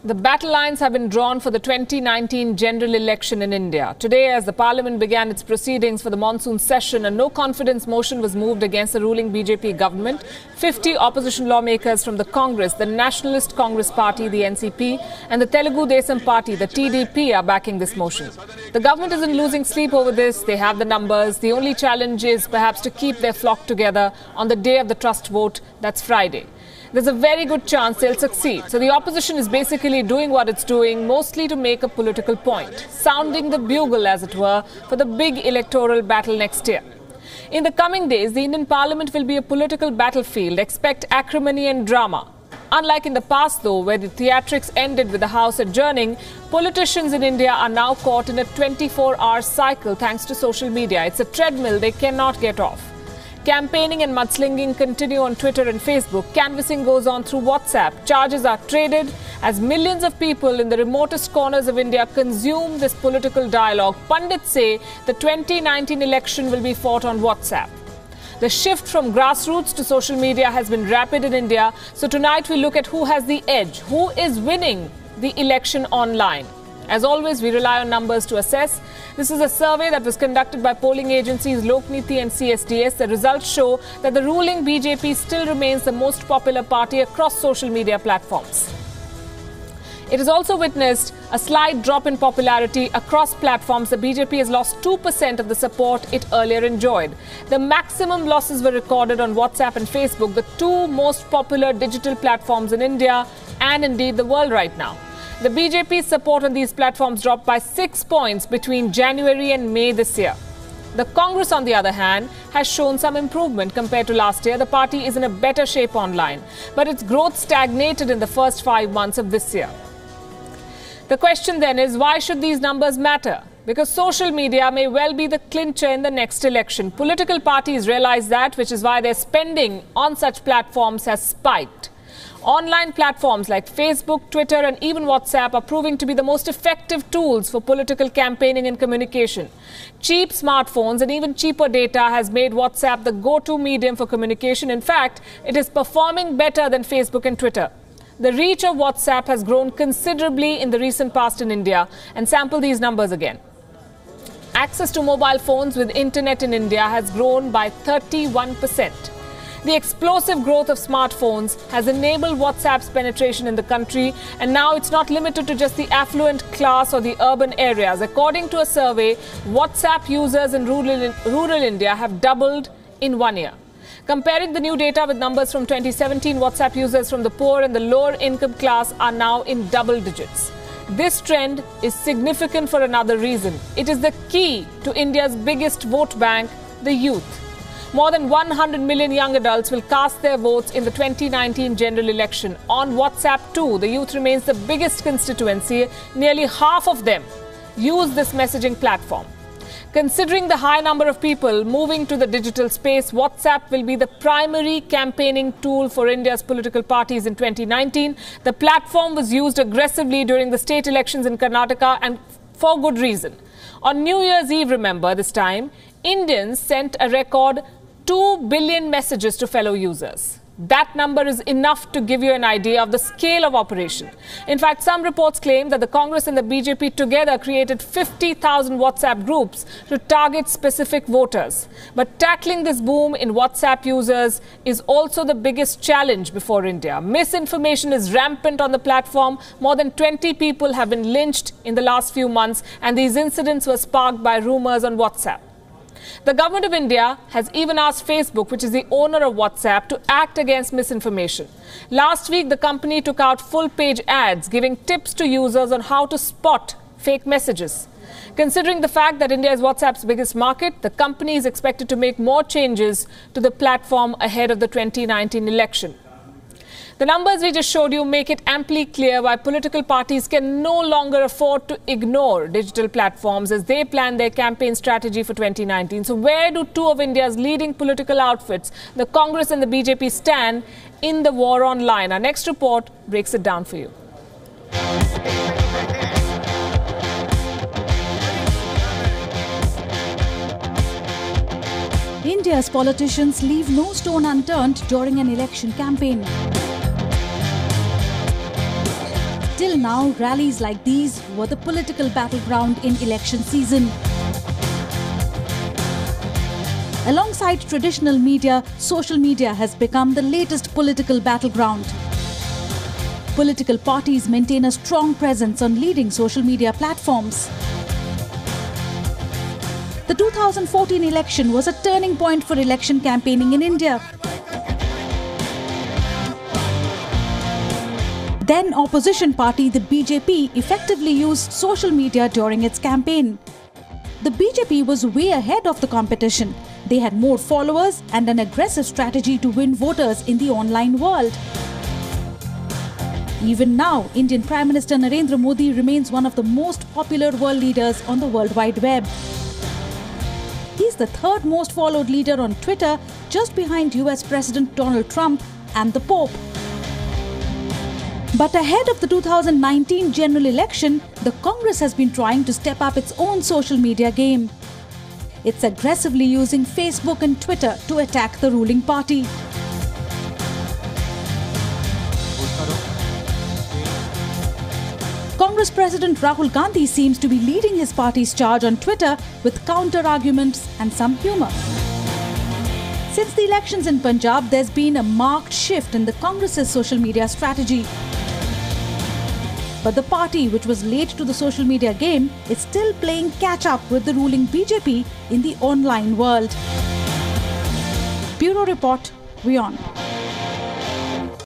The battle lines have been drawn for the 2019 general election in India. Today, as the parliament began its proceedings for the monsoon session, a no-confidence motion was moved against the ruling BJP government. 50 opposition lawmakers from the Congress, the Nationalist Congress Party, the NCP, and the Telugu Desam Party, the TDP, are backing this motion. The government isn't losing sleep over this. They have the numbers. The only challenge is perhaps to keep their flock together on the day of the trust vote, that's Friday. There's a very good chance they'll succeed. So the opposition is basically doing what it's doing, mostly to make a political point, sounding the bugle, as it were, for the big electoral battle next year. In the coming days, the Indian Parliament will be a political battlefield. Expect acrimony and drama. Unlike in the past, though, where the theatrics ended with the House adjourning, politicians in India are now caught in a 24-hour cycle thanks to social media. It's a treadmill they cannot get off. Campaigning and mudslinging continue on Twitter and Facebook. Canvassing goes on through WhatsApp. Charges are traded as millions of people in the remotest corners of India consume this political dialogue. Pundits say the 2019 election will be fought on WhatsApp. The shift from grassroots to social media has been rapid in India. So tonight we look at who has the edge, who is winning the election online. As always, we rely on numbers to assess. This is a survey that was conducted by polling agencies Lokniti and CSDS. The results show that the ruling BJP still remains the most popular party across social media platforms. It has also witnessed a slight drop in popularity across platforms. The BJP has lost 2% of the support it earlier enjoyed. The maximum losses were recorded on WhatsApp and Facebook, the two most popular digital platforms in India and indeed the world right now. The BJP's support on these platforms dropped by 6 points between January and May this year. The Congress, on the other hand, has shown some improvement compared to last year. The party is in a better shape online, but its growth stagnated in the first 5 months of this year. The question then is, why should these numbers matter? Because social media may well be the clincher in the next election. Political parties realize that, which is why their spending on such platforms has spiked. Online platforms like Facebook, Twitter and even WhatsApp are proving to be the most effective tools for political campaigning and communication. Cheap smartphones and even cheaper data has made WhatsApp the go-to medium for communication. In fact, it is performing better than Facebook and Twitter. The reach of WhatsApp has grown considerably in the recent past in India. And sample these numbers again. Access to mobile phones with internet in India has grown by 31%. The explosive growth of smartphones has enabled WhatsApp's penetration in the country, and now it's not limited to just the affluent class or the urban areas. According to a survey, WhatsApp users in rural India have doubled in 1 year. Comparing the new data with numbers from 2017, WhatsApp users from the poor and the lower income class are now in double digits. This trend is significant for another reason. It is the key to India's biggest vote bank, the youth. More than 100 million young adults will cast their votes in the 2019 general election. On WhatsApp too, the youth remains the biggest constituency. Nearly half of them use this messaging platform. Considering the high number of people moving to the digital space, WhatsApp will be the primary campaigning tool for India's political parties in 2019. The platform was used aggressively during the state elections in Karnataka, and for good reason. On New Year's Eve, remember this time, Indians sent a record 2 billion messages to fellow users. That number is enough to give you an idea of the scale of operation. In fact, some reports claim that the Congress and the BJP together created 50,000 WhatsApp groups to target specific voters. But tackling this boom in WhatsApp users is also the biggest challenge before India. Misinformation is rampant on the platform. More than 20 people have been lynched in the last few months, and these incidents were sparked by rumors on WhatsApp. The government of India has even asked Facebook, which is the owner of WhatsApp, to act against misinformation. Last week, the company took out full-page ads giving tips to users on how to spot fake messages. Considering the fact that India is WhatsApp's biggest market, the company is expected to make more changes to the platform ahead of the 2019 election. The numbers we just showed you make it amply clear why political parties can no longer afford to ignore digital platforms as they plan their campaign strategy for 2019. So where do two of India's leading political outfits, the Congress and the BJP, stand in the war online? Our next report breaks it down for you. India's politicians leave no stone unturned during an election campaign. Till now, rallies like these were the political battleground in election season. Alongside traditional media, social media has become the latest political battleground. Political parties maintain a strong presence on leading social media platforms. The 2014 election was a turning point for election campaigning in India. Then opposition party, the BJP, effectively used social media during its campaign. The BJP was way ahead of the competition. They had more followers and an aggressive strategy to win voters in the online world. Even now, Indian Prime Minister Narendra Modi remains one of the most popular world leaders on the World Wide Web. He's the third most followed leader on Twitter, just behind US President Donald Trump and the Pope. But ahead of the 2019 general election, the Congress has been trying to step up its own social media game. It's aggressively using Facebook and Twitter to attack the ruling party. Congress President Rahul Gandhi seems to be leading his party's charge on Twitter with counter-arguments and some humor. Since the elections in Punjab, there's been a marked shift in the Congress's social media strategy. But the party, which was late to the social media game, is still playing catch-up with the ruling BJP in the online world. Bureau Report, WION.